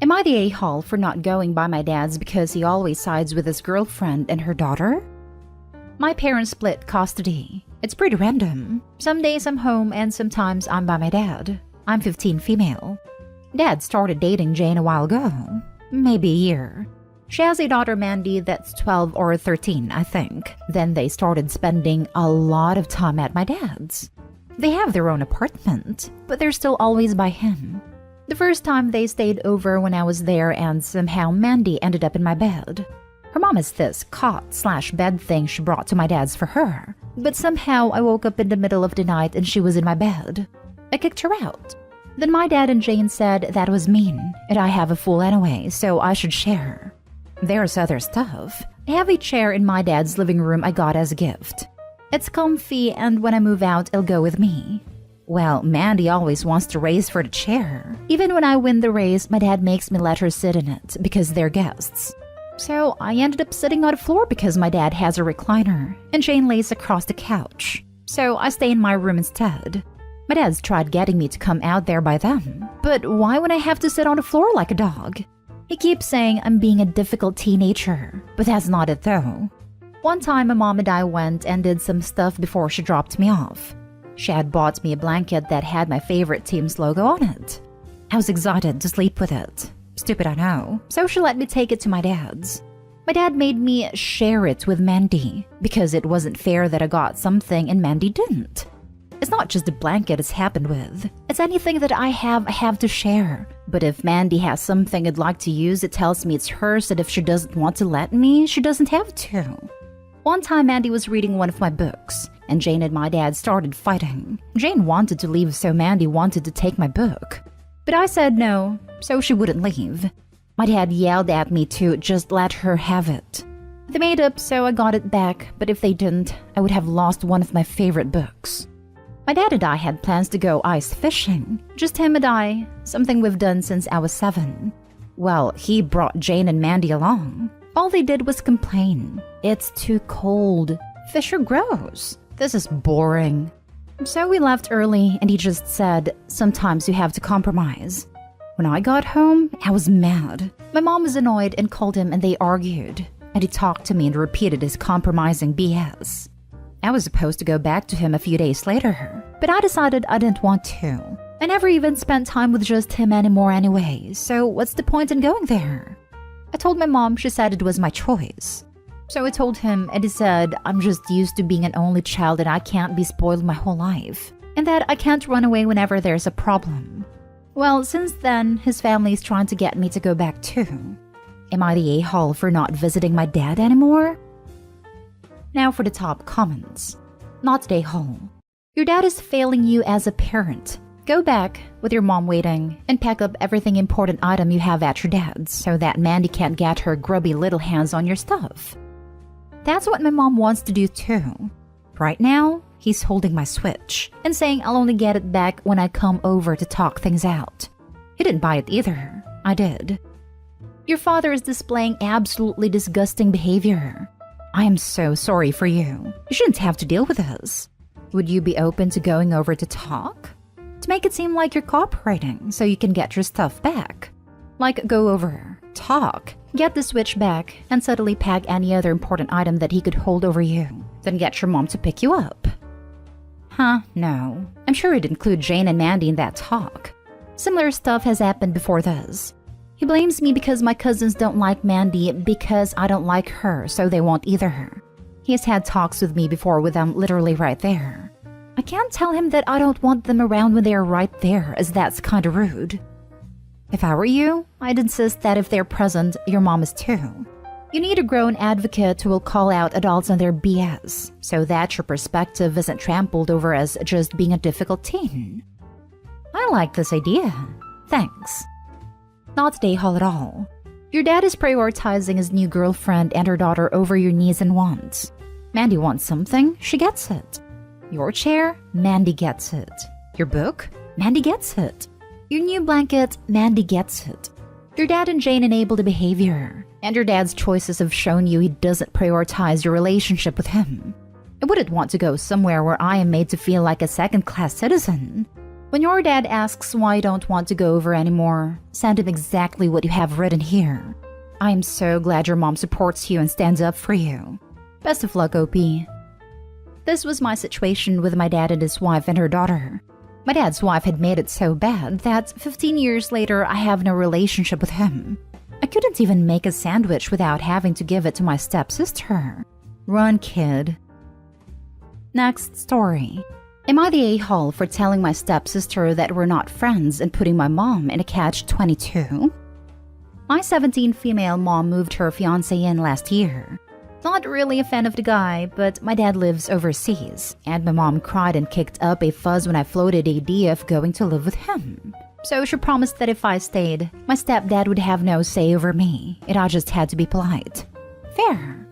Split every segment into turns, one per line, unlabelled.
Am I the a-hole for not going by my dad's because he always sides with his girlfriend and her daughter? My parents split custody. It's pretty random. Some days I'm home and sometimes I'm by my dad. I'm 15 female. Dad started dating Jane a while ago. Maybe a year. She has a daughter, Mandy, that's 12 or 13, I think. Then they started spending a lot of time at my dad's. They have their own apartment, but they're still always by him. The first time they stayed over when I was there and somehow Mandy ended up in my bed. Her mom has this cot/bed thing she brought to my dad's for her, but somehow I woke up in the middle of the night and she was in my bed. I kicked her out. Then my dad and Jane said that was mean, and I have a fool anyway, so I should share. There's other stuff. I have a chair in my dad's living room I got as a gift. It's comfy, and when I move out, it'll go with me. Well, Mandy always wants to race for the chair. Even when I win the race, my dad makes me let her sit in it because they're guests. So I ended up sitting on the floor because my dad has a recliner, and Jane lays across the couch. So I stay in my room instead. My dad's tried getting me to come out there by them, but why would I have to sit on the floor like a dog? He keeps saying I'm being a difficult teenager, but that's not it though. One time my mom and I went and did some stuff before she dropped me off. She had bought me a blanket that had my favorite team's logo on it. I was excited to sleep with it. Stupid, I know. So she let me take it to my dad's. My dad made me share it with Mandy because it wasn't fair that I got something and Mandy didn't. It's not just the blanket it's happened with. It's anything that I have to share. But if Mandy has something I'd like to use, it tells me it's hers, and if she doesn't want to let me, she doesn't have to. One time Mandy was reading one of my books, and Jane and my dad started fighting. Jane wanted to leave, so Mandy wanted to take my book. But I said no, so she wouldn't leave. My dad yelled at me to just let her have it. They made up, so I got it back, but if they didn't, I would have lost one of my favorite books. My dad and I had plans to go ice fishing. Just him and I, something we've done since I was 7. Well, he brought Jane and Mandy along. All they did was complain. It's too cold. Fish are gross. This is boring. So we left early and he just said, sometimes you have to compromise. When I got home, I was mad. My mom was annoyed and called him and they argued. And he talked to me and repeated his compromising BS. I was supposed to go back to him a few days later, but I decided I didn't want to. I never even spent time with just him anymore anyway, so what's the point in going there? I told my mom, she said it was my choice. So I told him, and he said I'm just used to being an only child and I can't be spoiled my whole life, and that I can't run away whenever there's a problem. Well, since then, his family is trying to get me to go back too. Am I the a-hole for not visiting my dad anymore? Now for the top comments. Not the a-hole. Your dad is failing you as a parent. Go back, with your mom waiting, and pack up everything important item you have at your dad's so that Mandy can't get her grubby little hands on your stuff. That's what my mom wants to do too. Right now, he's holding my Switch and saying I'll only get it back when I come over to talk things out. He didn't buy it either. I did. Your father is displaying absolutely disgusting behavior. I am so sorry for you. You shouldn't have to deal with this. Would you be open to going over to talk? To make it seem like you're cooperating so you can get your stuff back. Like go over, talk, get the Switch back, and suddenly pack any other important item that he could hold over you. Then get your mom to pick you up. Huh, no. I'm sure he'd include Jane and Mandy in that talk. Similar stuff has happened before this. He blames me because my cousins don't like Mandy because I don't like her, so they won't either. He has had talks with me before with them literally right there. I can't tell him that I don't want them around when they are right there, as that's kinda rude. If I were you, I'd insist that if they're present, your mom is too. You need a grown advocate who will call out adults on their BS, so that your perspective isn't trampled over as just being a difficult teen. I like this idea. Thanks. Not the a-hole at all. Your dad is prioritizing his new girlfriend and her daughter over your needs and wants. Mandy wants something, she gets it. Your chair, Mandy gets it. Your book, Mandy gets it. Your new blanket, Mandy gets it. Your dad and Jane enable the behavior, and your dad's choices have shown you he doesn't prioritize your relationship with him. I wouldn't want to go somewhere where I am made to feel like a second-class citizen. When your dad asks why you don't want to go over anymore, send him exactly what you have written here. I am so glad your mom supports you and stands up for you. Best of luck, OP. This was my situation with my dad and his wife and her daughter. My dad's wife had made it so bad that 15 years later I have no relationship with him. I couldn't even make a sandwich without having to give it to my stepsister. Run, kid. Next story. Am I the a-hole for telling my stepsister that we're not friends and putting my mom in a catch-22? My 17 female mom moved her fiancé in last year. Not really a fan of the guy, but my dad lives overseas, and my mom cried and kicked up a fuss when I floated the idea of going to live with him. So she promised that if I stayed, my stepdad would have no say over me, and I just had to be polite. Fair.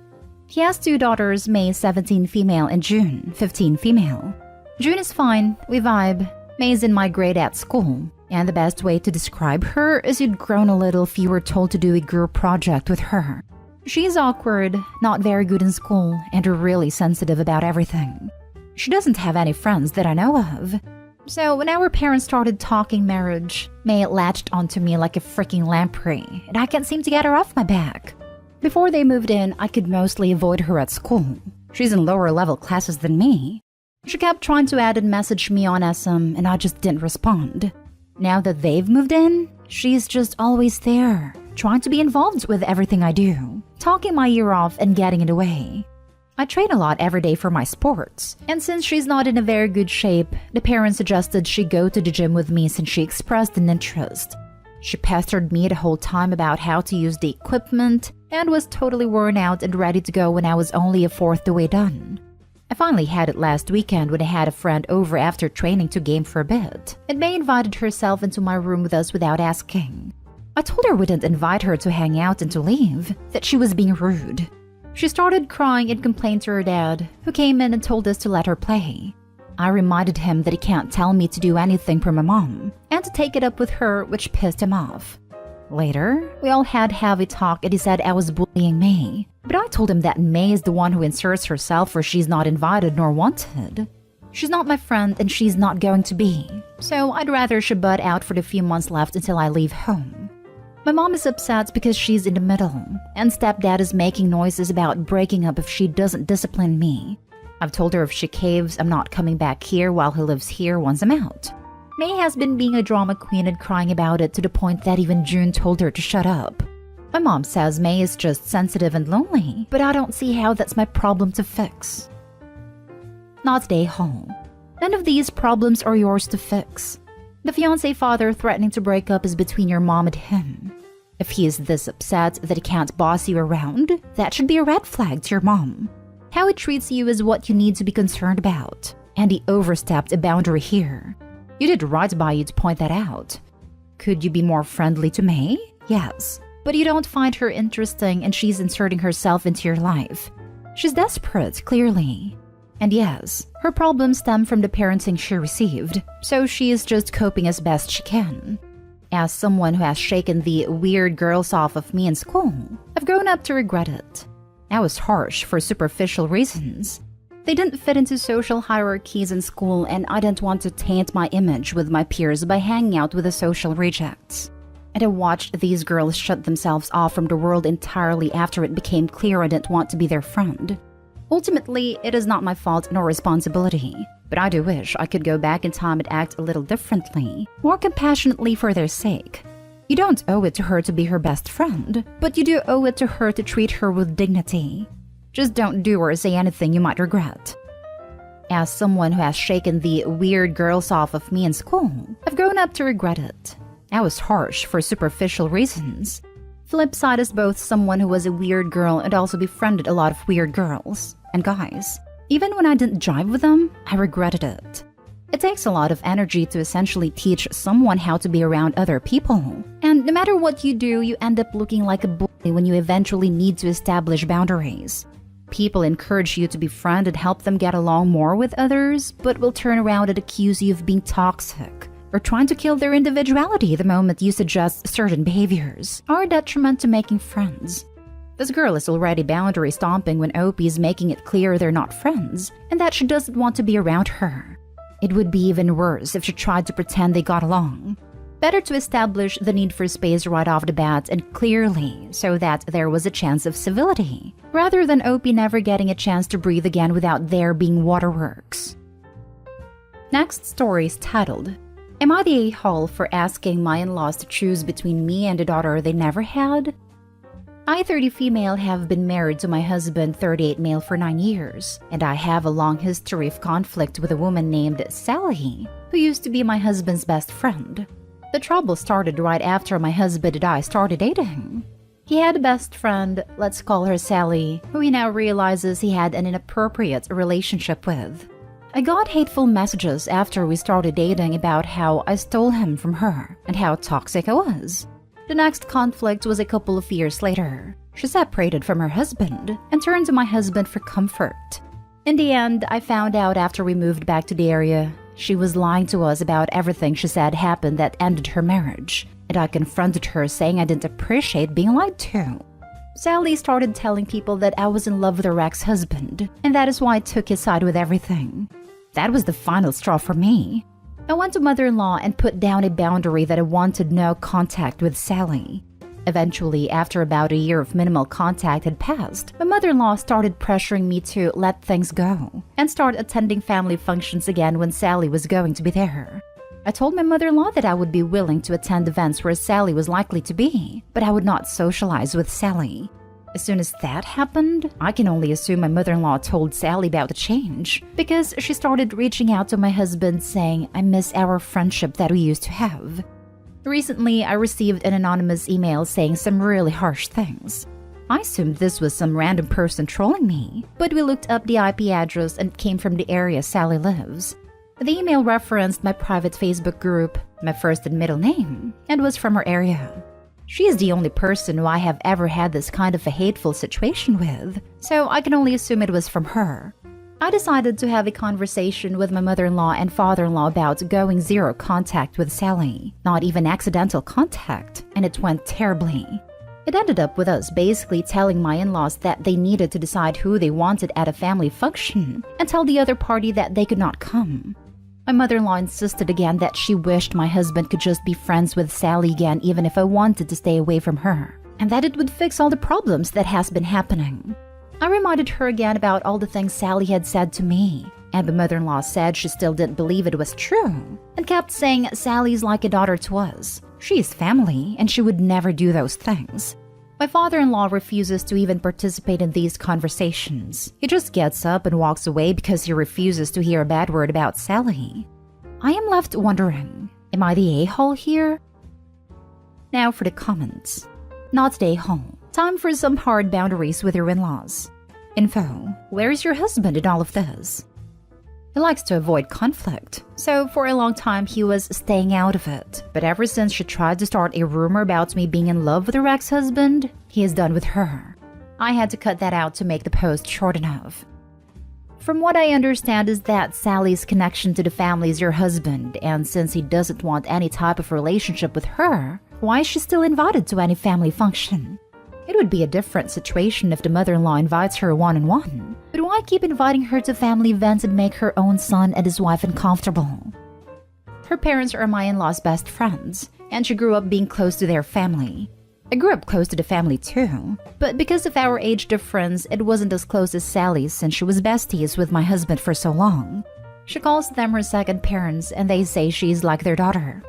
He has 2 daughters, May 17 female and June 15 female. June is fine, we vibe. May's in my grade at school, and the best way to describe her is you'd grown a little if you were told to do a group project with her. She's awkward, not very good in school, and really sensitive about everything. She doesn't have any friends that I know of. So when our parents started talking marriage, May latched onto me like a freaking lamprey, and I can't seem to get her off my back. Before they moved in, I could mostly avoid her at school. She's in lower level classes than me. She kept trying to add and message me on SM, and I just didn't respond. Now that they've moved in, she's just always there, trying to be involved with everything I do, talking my ear off and getting in the way. I train a lot every day for my sports, and since she's not in a very good shape, the parents suggested she go to the gym with me since she expressed an interest. She pestered me the whole time about how to use the equipment and was totally worn out and ready to go when I was only a fourth the way done. I finally had it last weekend when I had a friend over after training to game for a bit, and May invited herself into my room with us without asking. I told her we didn't invite her to hang out and to leave, that she was being rude. She started crying and complained to her dad, who came in and told us to let her play. I reminded him that he can't tell me to do anything for my mom, and to take it up with her, which pissed him off. Later, we all had heavy talk and he said I was bullying May, but I told him that May is the one who inserts herself where she's not invited nor wanted. She's not my friend and she's not going to be, so I'd rather she butt out for the few months left until I leave home. My mom is upset because she's in the middle, and stepdad is making noises about breaking up if she doesn't discipline me. I've told her if she caves, I'm not coming back here while he lives here once I'm out. May has been being a drama queen and crying about it to the point that even June told her to shut up. My mom says May is just sensitive and lonely, but I don't see how that's my problem to fix. Not day home. None of these problems are yours to fix. The fiancé father threatening to break up is between your mom and him. If he is this upset that he can't boss you around, that should be a red flag to your mom. How he treats you is what you need to be concerned about, and he overstepped a boundary here. You did right by you to point that out. Could you be more friendly to May? Yes, but you don't find her interesting and she's inserting herself into your life. She's desperate, clearly. And yes, her problems stem from the parenting she received, so she is just coping as best she can. As someone who has shaken the weird girls off of me in school, I've grown up to regret it. I was harsh for superficial reasons. They didn't fit into social hierarchies in school, and I didn't want to taint my image with my peers by hanging out with the social rejects. And I watched these girls shut themselves off from the world entirely after it became clear I didn't want to be their friend. Ultimately, it is not my fault nor responsibility, but I do wish I could go back in time and act a little differently, more compassionately for their sake. You don't owe it to her to be her best friend, but you do owe it to her to treat her with dignity. Just don't do or say anything you might regret. As someone who has shaken the weird girls off of me in school, I've grown up to regret it. I was harsh for superficial reasons. Flip side is both someone who was a weird girl and also befriended a lot of weird girls and guys. Even when I didn't jive with them, I regretted it. It takes a lot of energy to essentially teach someone how to be around other people. And no matter what you do, you end up looking like a bully when you eventually need to establish boundaries. People encourage you to befriend and help them get along more with others, but will turn around and accuse you of being toxic or trying to kill their individuality the moment you suggest certain behaviors, or a detriment to making friends. This girl is already boundary stomping when OP is making it clear they're not friends and that she doesn't want to be around her. It would be even worse if she tried to pretend they got along. Better to establish the need for space right off the bat and clearly so that there was a chance of civility, rather than Opie never getting a chance to breathe again without there being waterworks. Next story is titled, Am I the a-hole for asking my in-laws to choose between me and a daughter they never had? I, 30 female, have been married to my husband, 38 male, for 9 years, and I have a long history of conflict with a woman named Sally, who used to be my husband's best friend. The trouble started right after my husband and I started dating. He had a best friend, let's call her Sally, who he now realizes he had an inappropriate relationship with. I got hateful messages after we started dating about how I stole him from her and how toxic I was. The next conflict was a couple of years later. She separated from her husband and turned to my husband for comfort. In the end, I found out after we moved back to the area, she was lying to us about everything she said happened that ended her marriage, and I confronted her saying I didn't appreciate being lied to. Sally started telling people that I was in love with her ex-husband, and that is why I took his side with everything. That was the final straw for me. I went to mother-in-law and put down a boundary that I wanted no contact with Sally. Eventually, after about a year of minimal contact had passed, my mother-in-law started pressuring me to let things go and start attending family functions again when Sally was going to be there. I told my mother-in-law that I would be willing to attend events where Sally was likely to be, but I would not socialize with Sally. As soon as that happened, I can only assume my mother-in-law told Sally about the change because she started reaching out to my husband saying, I miss our friendship that we used to have. Recently, I received an anonymous email saying some really harsh things. I assumed this was some random person trolling me, but we looked up the IP address and it came from the area Sally lives. The email referenced my private Facebook group, my first and middle name, and was from her area. She is the only person who I have ever had this kind of a hateful situation with, so I can only assume it was from her. I decided to have a conversation with my mother-in-law and father-in-law about going zero contact with Sally, not even accidental contact, and it went terribly. It ended up with us basically telling my in-laws that they needed to decide who they wanted at a family function and tell the other party that they could not come. My mother-in-law insisted again that she wished my husband could just be friends with Sally again even if I wanted to stay away from her, and that it would fix all the problems that has been happening. I reminded her again about all the things Sally had said to me, and my mother-in-law said she still didn't believe it was true, and kept saying Sally's like a daughter to us. She is family, and she would never do those things. My father-in-law refuses to even participate in these conversations. He just gets up and walks away because he refuses to hear a bad word about Sally. I am left wondering, am I the a-hole here? Now for the comments. Not the a-hole. Time for some hard boundaries with your in-laws. Info. Where is your husband in all of this? He likes to avoid conflict, so for a long time he was staying out of it. But ever since she tried to start a rumor about me being in love with her ex-husband, he is done with her. I had to cut that out to make the post short enough. From what I understand is that Sally's connection to the family is your husband, and since he doesn't want any type of relationship with her, why is she still invited to any family function? It would be a different situation if the mother-in-law invites her one-on-one, but why keep inviting her to family events and make her own son and his wife uncomfortable? Her parents are my in-laws' best friends, and she grew up being close to their family. I grew up close to the family too, but because of our age difference, it wasn't as close as Sally's since she was besties with my husband for so long. She calls them her second parents, and they say she's like their daughter.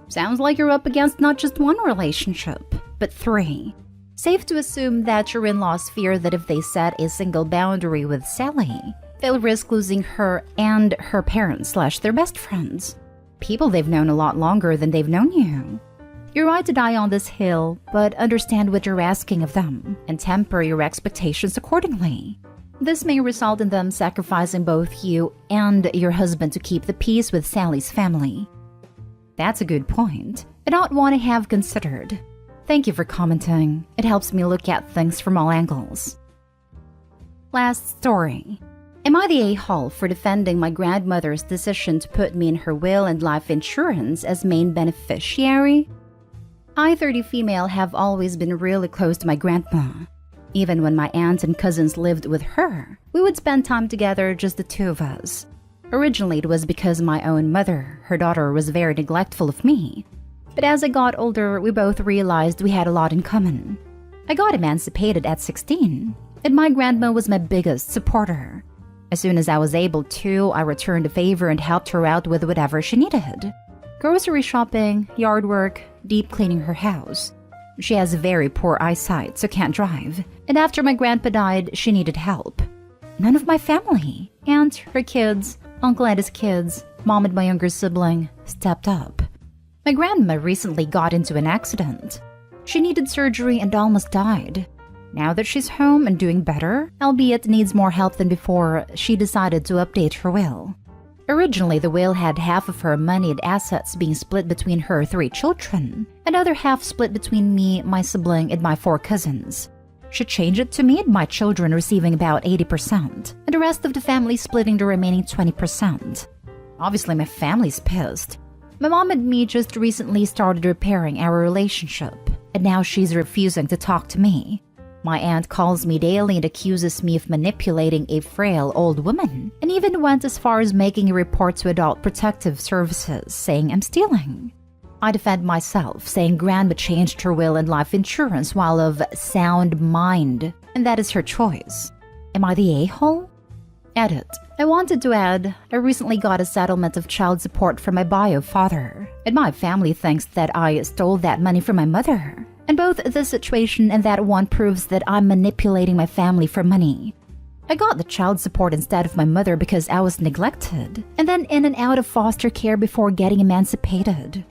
Sounds like you're up against not just one relationship, but 3. Safe to assume that your in-laws fear that if they set a single boundary with Sally, they'll risk losing her and her parents/their best friends. People they've known a lot longer than they've known you. You're right to die on this hill, but understand what you're asking of them and temper your expectations accordingly. This may result in them sacrificing both you and your husband to keep the peace with Sally's family. That's a good point, and not one I have considered. Thank you for commenting. It helps me look at things from all angles. Last story. Am I the a-hole for defending my grandmother's decision to put me in her will and life insurance as main beneficiary? I, 30 female, have always been really close to my grandma. Even when my aunts and cousins lived with her, we would spend time together, just the two of us. Originally, it was because my own mother, her daughter, was very neglectful of me. But as I got older, we both realized we had a lot in common. I got emancipated at 16, and my grandma was my biggest supporter. As soon as I was able to, I returned the favor and helped her out with whatever she needed. Grocery shopping, yard work, deep cleaning her house. She has very poor eyesight, so can't drive. And after my grandpa died, she needed help. None of my family, aunt, her kids, uncle and his kids, mom and my younger sibling, stepped up. My grandma recently got into an accident. She needed surgery and almost died. Now that she's home and doing better, albeit needs more help than before, she decided to update her will. Originally, the will had half of her money and assets being split between her 3 children, and other half split between me, my sibling, and my 4 cousins. She changed it to me and my children receiving about 80%, and the rest of the family splitting the remaining 20%. Obviously, my family's pissed. My mom and me just recently started repairing our relationship, and now she's refusing to talk to me. My aunt calls me daily and accuses me of manipulating a frail old woman, and even went as far as making a report to Adult Protective Services, saying I'm stealing. I defend myself, saying Grandma changed her will and life insurance while of sound mind, and that is her choice. Am I the a-hole? Edit. I wanted to add, I recently got a settlement of child support from my bio father, and my family thinks that I stole that money from my mother. And both this situation and that one proves that I'm manipulating my family for money. I got the child support instead of my mother because I was neglected, and then in and out of foster care before getting emancipated.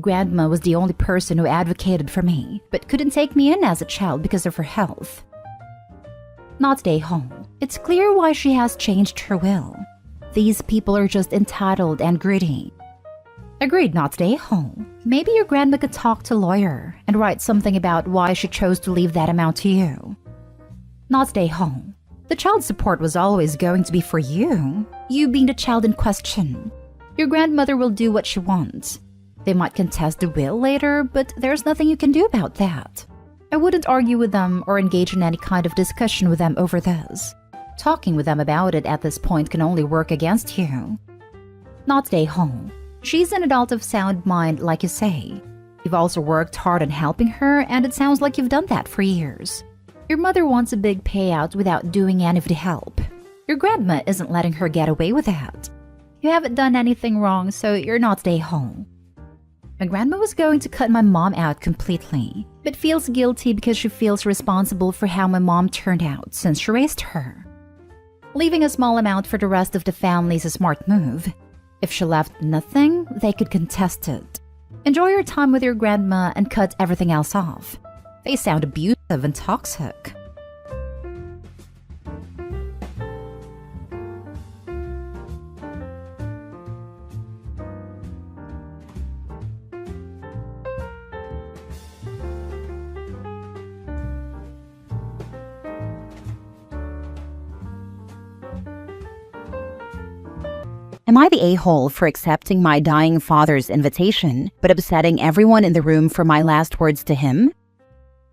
Grandma was the only person who advocated for me, but couldn't take me in as a child because of her health. Not stay home. It's clear why she has changed her will. These people are just entitled and greedy. Agreed not stay home. Maybe your grandma could talk to a lawyer and write something about why she chose to leave that amount to you. Not stay home. The child support was always going to be for you being the child in question. Your grandmother will do what she wants. They might contest the will later, but there's nothing you can do about that. I wouldn't argue with them or engage in any kind of discussion with them over this. Talking with them about it at this point can only work against you. Not stay home. She's an adult of sound mind, like you say. You've also worked hard on helping her, and it sounds like you've done that for years. Your mother wants a big payout without doing any of the help. Your grandma isn't letting her get away with that. You haven't done anything wrong, so you're not stay home. My grandma was going to cut my mom out completely, but feels guilty because she feels responsible for how my mom turned out since she raised her. Leaving a small amount for the rest of the family is a smart move. If she left nothing, they could contest it. Enjoy your time with your grandma and cut everything else off. They sound abusive and toxic.
Am I the a-hole for accepting my dying father's invitation, but upsetting everyone in the room for my last words to him?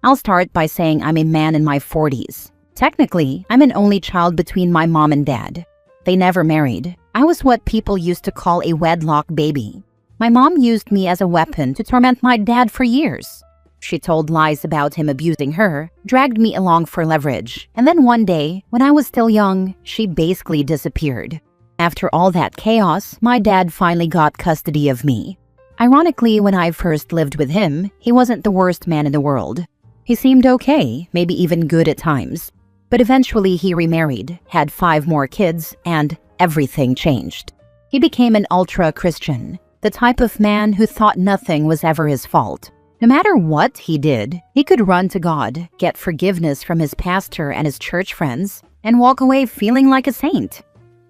I'll start by saying I'm a man in my 40s. Technically, I'm an only child between my mom and dad. They never married. I was what people used to call a wedlock baby. My mom used me as a weapon to torment my dad for years. She told lies about him abusing her, dragged me along for leverage, and then one day, when I was still young, she basically disappeared. After all that chaos, my dad finally got custody of me. Ironically, when I first lived with him, he wasn't the worst man in the world. He seemed okay, maybe even good at times. But eventually he remarried, had 5 more kids, and everything changed. He became an ultra-Christian, the type of man who thought nothing was ever his fault. No matter what he did, he could run to God, get forgiveness from his pastor and his church friends, and walk away feeling like a saint.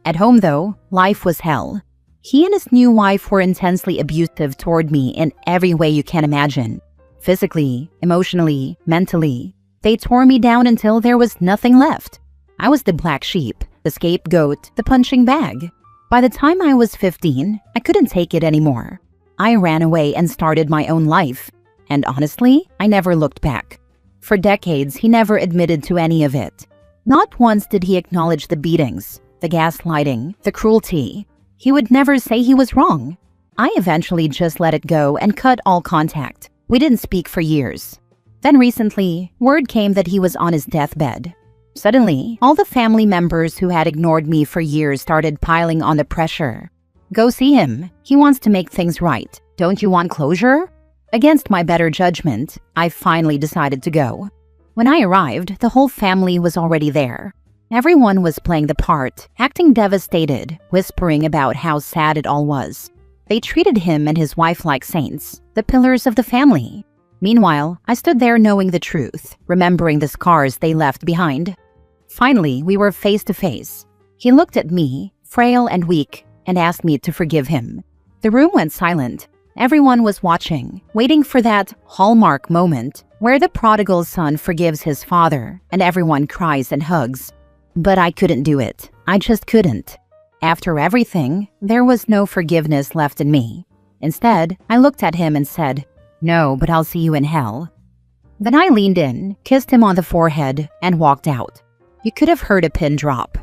At home, though, life was hell. He and his new wife were intensely abusive toward me in every way you can imagine. Physically, emotionally, mentally. They tore me down until there was nothing left. I was the black sheep, the scapegoat, the punching bag. By the time I was 15, I couldn't take it anymore. I ran away and started my own life. And honestly, I never looked back. For decades, he never admitted to any of it. Not once did he acknowledge the beatings, the gaslighting, the cruelty. He would never say he was wrong. I eventually just let it go and cut all contact. We didn't speak for years. Then recently, word came that he was on his deathbed. Suddenly, all the family members who had ignored me for years started piling on the pressure. Go see him. He wants to make things right. Don't you want closure? Against my better judgment, I finally decided to go. When I arrived, the whole family was already there. Everyone was playing the part, acting devastated, whispering about how sad it all was. They treated him and his wife like saints, the pillars of the family. Meanwhile, I stood there knowing the truth, remembering the scars they left behind. Finally, we were face to face. He looked at me, frail and weak, and asked me to forgive him. The room went silent. Everyone was watching, waiting for that hallmark moment where the prodigal son forgives his father and everyone cries and hugs. But I couldn't do it. I just couldn't. After everything, there was no forgiveness left in me. Instead, I looked at him and said, "No, but I'll see you in hell." Then I leaned in, kissed him on the forehead, and walked out. You could have heard a pin drop.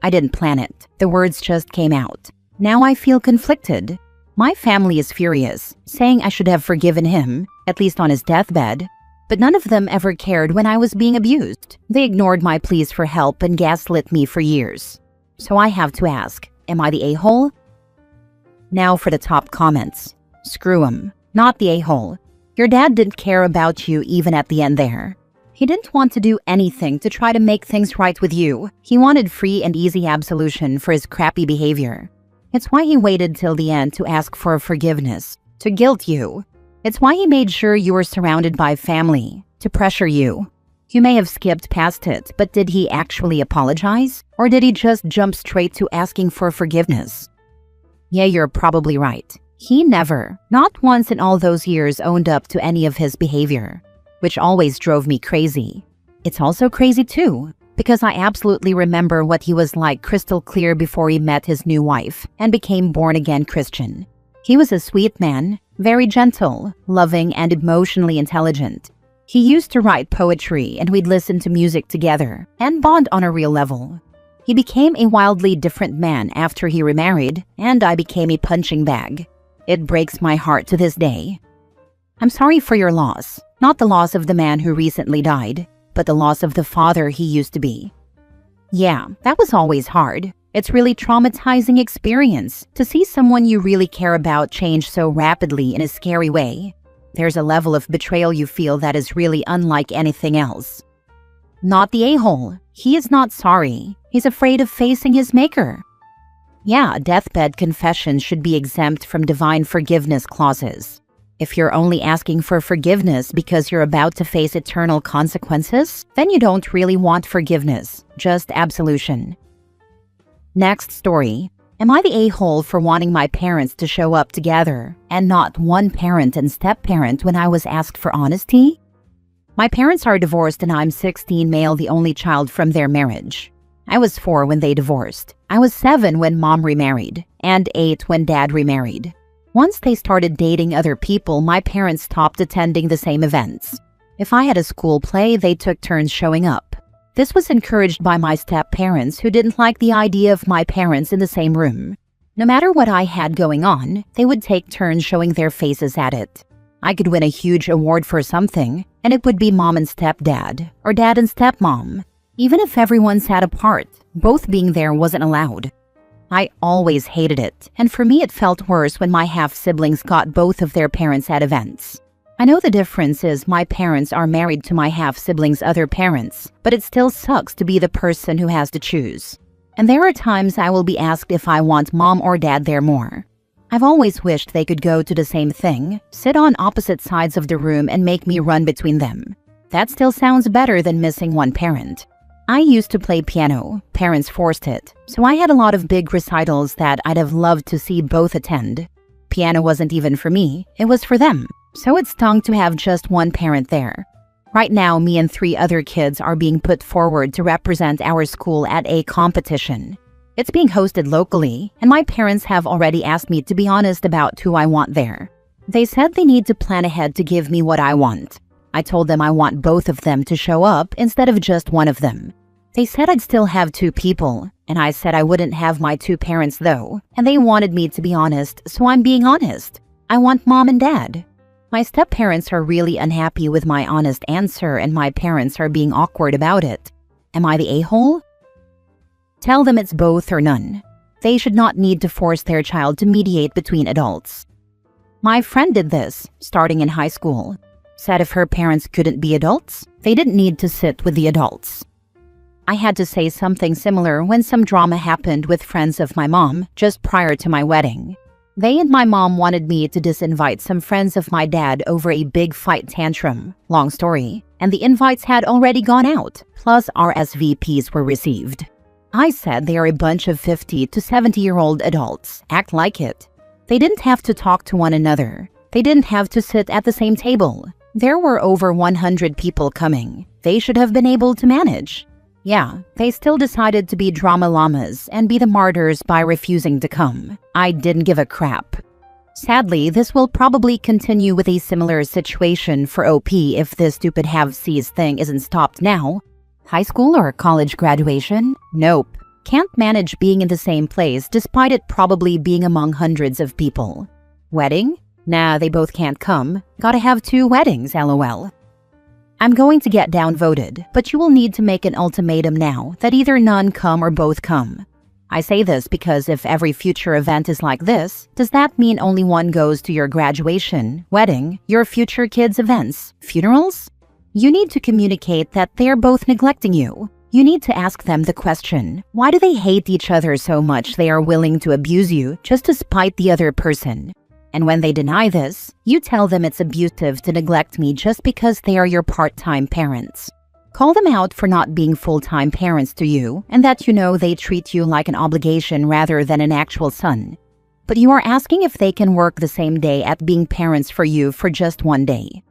I didn't plan it. The words just came out. Now I feel conflicted. My family is furious, saying I should have forgiven him, at least on his deathbed. But none of them ever cared when I was being abused. They ignored my pleas for help and gaslit me for years. So I have to ask, am I the a-hole? Now for the top comments. Screw him. Not the a-hole. Your dad didn't care about you even at the end there. He didn't want to do anything to try to make things right with you. He wanted free and easy absolution for his crappy behavior. It's why he waited till the end to ask for forgiveness, to guilt you. It's why he made sure you were surrounded by family, to pressure you. You may have skipped past it, but did he actually apologize? Or did he just jump straight to asking for forgiveness? Yeah, you're probably right. He never, not once in all those years, owned up to any of his behavior, which always drove me crazy. It's also crazy too, because I absolutely remember what he was like crystal clear before he met his new wife and became born-again Christian. He was a sweet man, very gentle, loving, and emotionally intelligent. He used to write poetry and we'd listen to music together and bond on a real level. He became a wildly different man after he remarried, and I became a punching bag. It breaks my heart to this day. I'm sorry for your loss, not the loss of the man who recently died, but the loss of the father he used to be. Yeah, that was always hard. It's really traumatizing experience to see someone you really care about change so rapidly in a scary way. There's a level of betrayal you feel that is really unlike anything else. Not the a-hole. He is not sorry. He's afraid of facing his maker. Yeah, deathbed confessions should be exempt from divine forgiveness clauses. If you're only asking for forgiveness because you're about to face eternal consequences, then you don't really want forgiveness, just absolution. Next story. Am I the a-hole for wanting my parents to show up together and not one parent and step-parent when I was asked for honesty? My parents are divorced and I'm 16, male, the only child from their marriage. I was 4 when they divorced. I was 7 when mom remarried, and 8 when dad remarried. Once they started dating other people, my parents stopped attending the same events. If I had a school play, they took turns showing up. This was encouraged by my step-parents who didn't like the idea of my parents in the same room. No matter what I had going on, they would take turns showing their faces at it. I could win a huge award for something, and it would be mom and stepdad, or dad and stepmom. Even if everyone sat apart, both being there wasn't allowed. I always hated it, and for me it felt worse when my half-siblings got both of their parents at events. I know the difference is my parents are married to my half-siblings' other parents, but it still sucks to be the person who has to choose. And there are times I will be asked if I want mom or dad there more. I've always wished they could go to the same thing, sit on opposite sides of the room and make me run between them. That still sounds better than missing one parent. I used to play piano, parents forced it, so I had a lot of big recitals that I'd have loved to see both attend. Piano wasn't even for me, it was for them, so it stung to have just one parent there. Right now, me and 3 other kids are being put forward to represent our school at a competition. It's being hosted locally, and my parents have already asked me to be honest about who I want there. They said they need to plan ahead to give me what I want. I told them I want both of them to show up instead of just one of them. They said I'd still have 2 people, And I said I wouldn't have my two parents though, and they wanted me to be honest, so I'm being honest. I want mom and dad. My step-parents are really unhappy with my honest answer and my parents are being awkward about it. Am I the a-hole? Tell them it's both or none. They should not need to force their child to mediate between adults. My friend did this, starting in high school. Said if her parents couldn't be adults, they didn't need to sit with the adults. I had to say something similar when some drama happened with friends of my mom just prior to my wedding. They and my mom wanted me to disinvite some friends of my dad over a big fight tantrum. Long story. And the invites had already gone out, plus RSVPs were received. I said they are a bunch of 50 to 70-year-old adults. Act like it. They didn't have to talk to one another. They didn't have to sit at the same table. There were over 100 people coming. They should have been able to manage. Yeah, they still decided to be drama llamas and be the martyrs by refusing to come. I didn't give a crap. Sadly, this will probably continue with a similar situation for OP if this stupid have-sees thing isn't stopped now. High school or college graduation? Nope. Can't manage being in the same place despite it probably being among hundreds of people. Wedding? Nah, they both can't come. Gotta have 2 weddings, lol. I'm going to get downvoted, but you will need to make an ultimatum now that either none come or both come. I say this because if every future event is like this, does that mean only one goes to your graduation, wedding, your future kids' events, funerals? You need to communicate that they're both neglecting you. You need to ask them the question, why do they hate each other so much they are willing to abuse you just to spite the other person? And when they deny this, you tell them it's abusive to neglect me just because they are your part-time parents. Call them out for not being full-time parents to you and that you know they treat you like an obligation rather than an actual son. But you are asking if they can work the same day at being parents for you for just one day.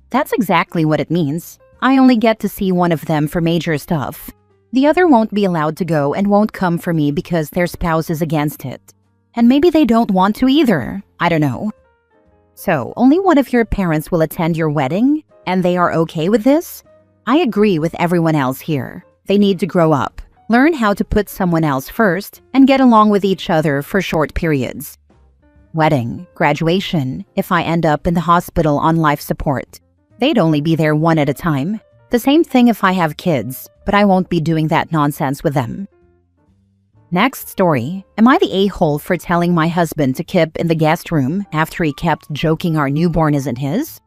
That's exactly what it means. I only get to see one of them for major stuff. The other won't be allowed to go and won't come for me because their spouse is against it. And maybe they don't want to either. I don't know. So, only one of your parents will attend your wedding? And they are okay with this? I agree with everyone else here. They need to grow up, learn how to put someone else first, and get along with each other for short periods. Wedding, graduation, if I end up in the hospital on life support. They'd only be there one at a time. The same thing if I have kids, but I won't be doing that nonsense with them. Next story. Am I the a-hole for telling my husband to keep in the guest room after he kept joking our newborn isn't his?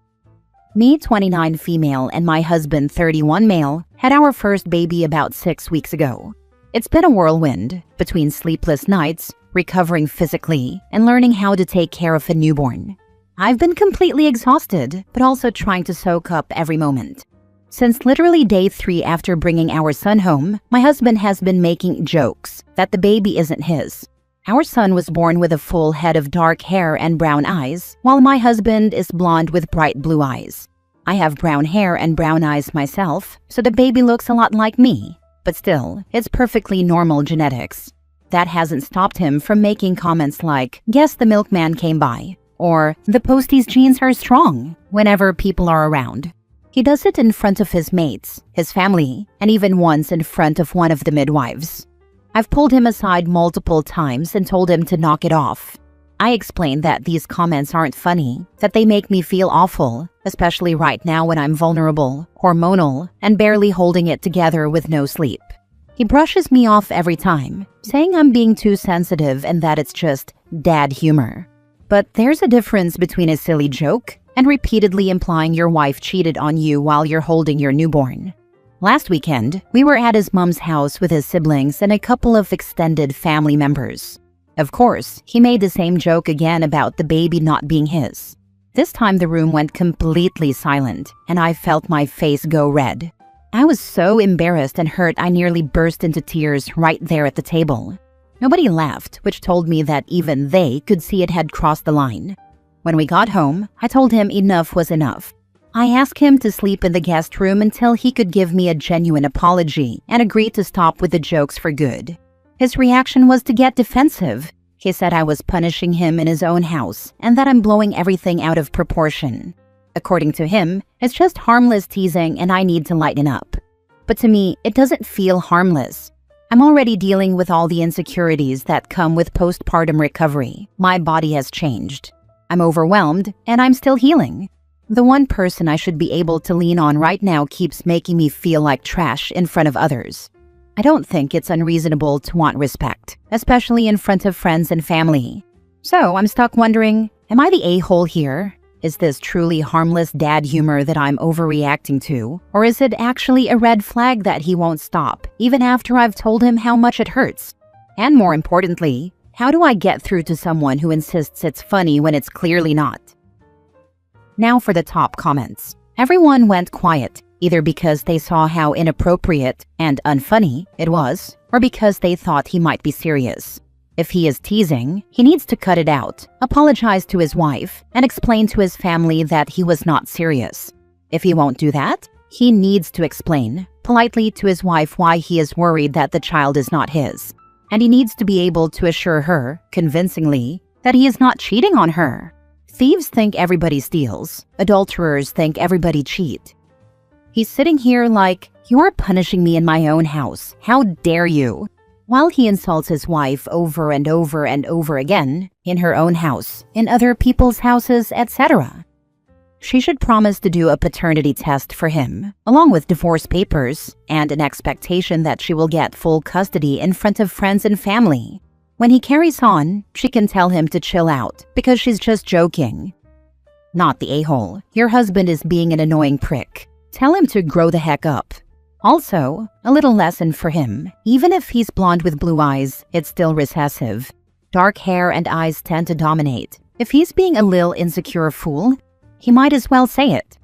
Me, 29 female, and my husband, 31 male, had our first baby about 6 weeks ago. It's been a whirlwind, between sleepless nights, recovering physically, and learning how to take care of a newborn. I've been completely exhausted, but also trying to soak up every moment. Since literally day 3 after bringing our son home, my husband has been making jokes that the baby isn't his. Our son was born with a full head of dark hair and brown eyes, while my husband is blonde with bright blue eyes. I have brown hair and brown eyes myself, so the baby looks a lot like me. But still, it's perfectly normal genetics. That hasn't stopped him from making comments like, "Guess the milkman came by," or "The postie's genes are strong," whenever people are around. He does it in front of his mates, his family, and even once in front of one of the midwives. I've pulled him aside multiple times and told him to knock it off. I explained that these comments aren't funny, that they make me feel awful, especially right now when I'm vulnerable, hormonal, and barely holding it together with no sleep. He brushes me off every time, saying I'm being too sensitive and that it's just dad humor. But there's a difference between a silly joke and repeatedly implying your wife cheated on you while you're holding your newborn. Last weekend, we were at his mom's house with his siblings and a couple of extended family members. Of course, he made the same joke again about the baby not being his. This time the room went completely silent, and I felt my face go red. I was so embarrassed and hurt I nearly burst into tears right there at the table. Nobody laughed, which told me that even they could see it had crossed the line. When we got home, I told him enough was enough. I asked him to sleep in the guest room until he could give me a genuine apology and agree to stop with the jokes for good. His reaction was to get defensive. He said I was punishing him in his own house and that I'm blowing everything out of proportion. According to him, it's just harmless teasing and I need to lighten up. But to me, it doesn't feel harmless. I'm already dealing with all the insecurities that come with postpartum recovery. My body has changed. I'm overwhelmed, and I'm still healing. The one person I should be able to lean on right now keeps making me feel like trash in front of others. I don't think it's unreasonable to want respect, especially in front of friends and family. So I'm stuck wondering, am I the a-hole here? Is this truly harmless dad humor that I'm overreacting to? Or is it actually a red flag that he won't stop, even after I've told him how much it hurts? And more importantly, how do I get through to someone who insists it's funny when it's clearly not? Now for the top comments. Everyone went quiet, either because they saw how inappropriate and unfunny it was, or because they thought he might be serious. If he is teasing, he needs to cut it out, apologize to his wife, and explain to his family that he was not serious. If he won't do that, he needs to explain politely to his wife why he is worried that the child is not his. And he needs to be able to assure her, convincingly, that he is not cheating on her. Thieves think everybody steals. Adulterers think everybody cheat. He's sitting here like, "You are punishing me in my own house. How dare you?" While he insults his wife over and over and over again, in her own house, in other people's houses, etc. She should promise to do a paternity test for him, along with divorce papers, and an expectation that she will get full custody in front of friends and family. When he carries on, she can tell him to chill out, because she's just joking. Not the a-hole. Your husband is being an annoying prick. Tell him to grow the heck up. Also, a little lesson for him. Even if he's blonde with blue eyes, it's still recessive. Dark hair and eyes tend to dominate. If he's being a lil insecure fool, he might as well say it.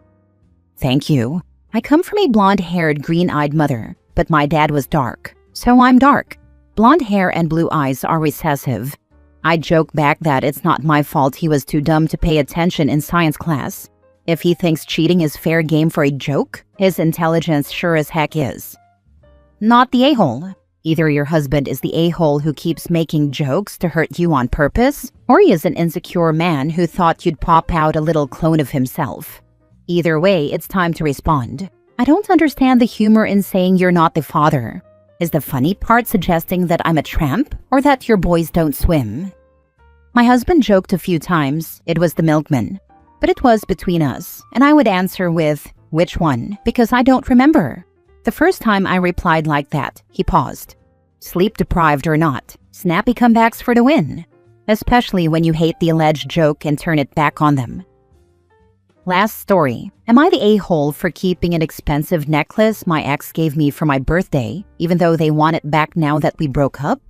Thank you. I come from a blonde-haired, green-eyed mother, but my dad was dark, so I'm dark. Blonde hair and blue eyes are recessive. I joke back that it's not my fault he was too dumb to pay attention in science class. If he thinks cheating is fair game for a joke, his intelligence sure as heck is. Not the a-hole. Either your husband is the a-hole who keeps making jokes to hurt you on purpose, or he is an insecure man who thought you'd pop out a little clone of himself. Either way, it's time to respond. I don't understand the humor in saying you're not the father. Is the funny part suggesting that I'm a tramp, or that your boys don't swim? My husband joked a few times it was the milkman. But it was between us, and I would answer with, "Which one?" because I don't remember. The first time I replied like that, he paused. Sleep deprived or not, snappy comebacks for the win. Especially when you hate the alleged joke and turn it back on them. Last story. Am I the a-hole for keeping an expensive necklace my ex gave me for my birthday, even though they want it back now that we broke up?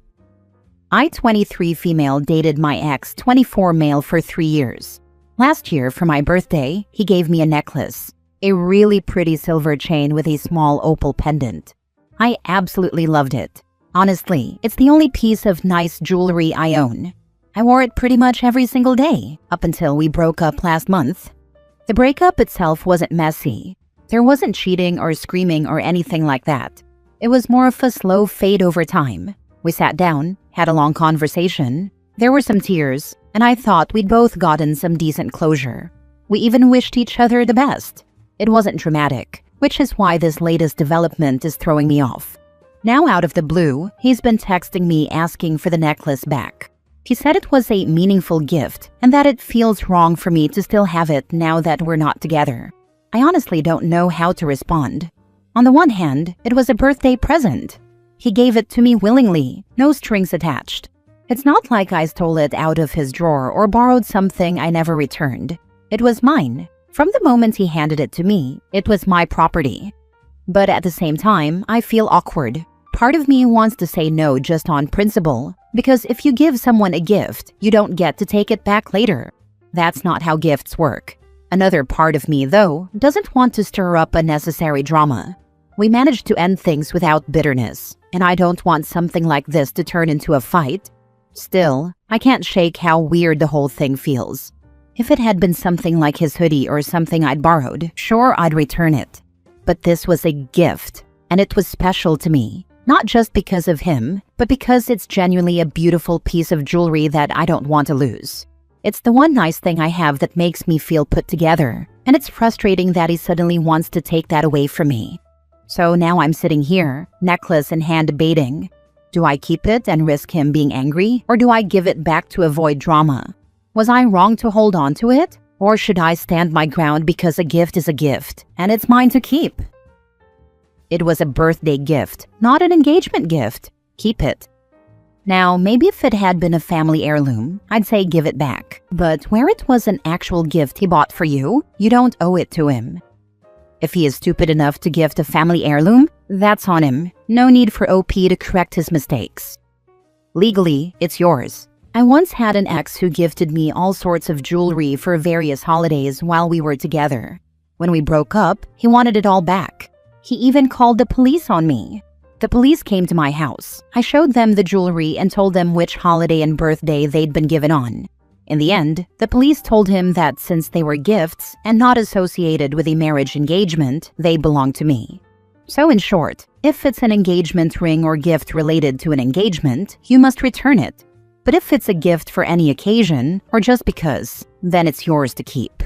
I, 23 female, dated my ex, 24 male, for 3 years. Last year, for my birthday, he gave me a necklace, a really pretty silver chain with a small opal pendant. I absolutely loved it. Honestly, it's the only piece of nice jewelry I own. I wore it pretty much every single day, up until we broke up last month. The breakup itself wasn't messy. There wasn't cheating or screaming or anything like that. It was more of a slow fade over time. We sat down, had a long conversation. There were some tears, and I thought we'd both gotten some decent closure. We even wished each other the best. It wasn't dramatic, which is why this latest development is throwing me off. Now out of the blue, he's been texting me asking for the necklace back. He said it was a meaningful gift, and that it feels wrong for me to still have it now that we're not together. I honestly don't know how to respond. On the one hand, it was a birthday present. He gave it to me willingly, no strings attached. It's not like I stole it out of his drawer or borrowed something I never returned. It was mine. From the moment he handed it to me, it was my property. But at the same time, I feel awkward. Part of me wants to say no just on principle, because if you give someone a gift, you don't get to take it back later. That's not how gifts work. Another part of me, though, doesn't want to stir up unnecessary drama. We managed to end things without bitterness, and I don't want something like this to turn into a fight. Still, I can't shake how weird the whole thing feels. If it had been something like his hoodie or something I'd borrowed, sure, I'd return it. But this was a gift, and it was special to me. Not just because of him, but because it's genuinely a beautiful piece of jewelry that I don't want to lose. It's the one nice thing I have that makes me feel put together, and it's frustrating that he suddenly wants to take that away from me. So now I'm sitting here, necklace in hand, debating. Do I keep it and risk him being angry, or do I give it back to avoid drama? Was I wrong to hold on to it, or should I stand my ground because a gift is a gift, and it's mine to keep? It was a birthday gift, not an engagement gift. Keep it. Now, maybe if it had been a family heirloom, I'd say give it back. But where it was an actual gift he bought for you, you don't owe it to him. If he is stupid enough to gift a family heirloom, that's on him. No need for OP to correct his mistakes. Legally, it's yours. I once had an ex who gifted me all sorts of jewelry for various holidays while we were together. When we broke up, he wanted it all back. He even called the police on me. The police came to my house. I showed them the jewelry and told them which holiday and birthday they'd been given on. In the end, the police told him that since they were gifts and not associated with a marriage engagement, they belonged to me. So in short, if it's an engagement ring or gift related to an engagement, you must return it. But if it's a gift for any occasion, or just because, then it's yours to keep.